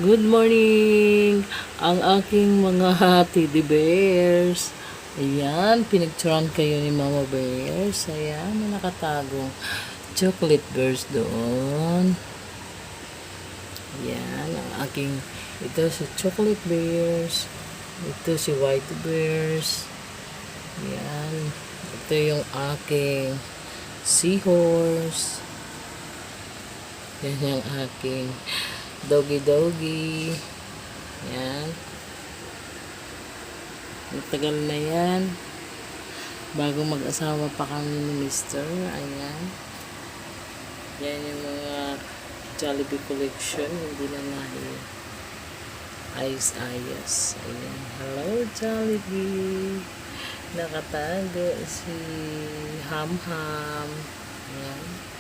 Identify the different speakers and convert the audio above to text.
Speaker 1: Good morning! Ang aking mga teddy bears. Ayan, pinicturean kayo ni Mama Bears. Ayan, may nakatagong chocolate bears doon. Ayan, ang aking, ito si chocolate bears. Ito si white bears. Ayan, ito yung aking seahorse. Yan yung aking doggy. Yan. Matagal na yan. Bago mag-asawa pa kami ni Mr. Ayan. Yan yung mga Jollibee collection. Hindi na ayos. Ayan. Hello, Jollibee. Nakatago si Ham. Ayan.